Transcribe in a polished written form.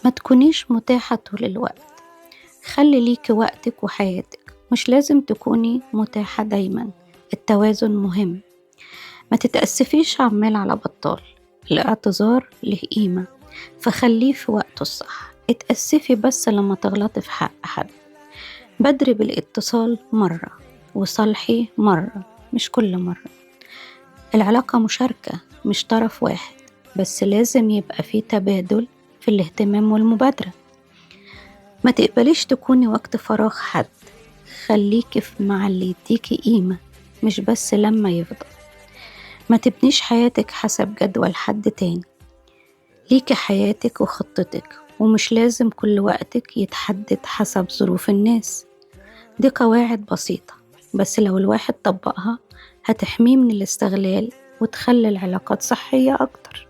ما تكونيش متاحة طول الوقت. خلي ليكي وقتك وحياتك، مش لازم تكوني متاحة دايما. التوازن مهم. ما تتأسفيش عمال على بطال. الاعتذار له قيمة، فخليه في وقته الصح. اتأسفي بس لما تغلطي في حق حد. بدري بالاتصال مرة، وصالحي مرة، مش كل مرة. العلاقة مشاركة مش طرف واحد، بس لازم يبقى في تبادل في الاهتمام والمبادرة. ما تقبليش تكوني وقت فراغ حد. خليكي مع اللي يديكي قيمة، مش بس لما يفضل. ما تبنيش حياتك حسب جدول حد تاني. ليكي حياتك وخطتك، ومش لازم كل وقتك يتحدد حسب ظروف الناس. دي قواعد بسيطة، بس لو الواحد طبقها هتحميه من الاستغلال وتخلي العلاقات صحية أكتر.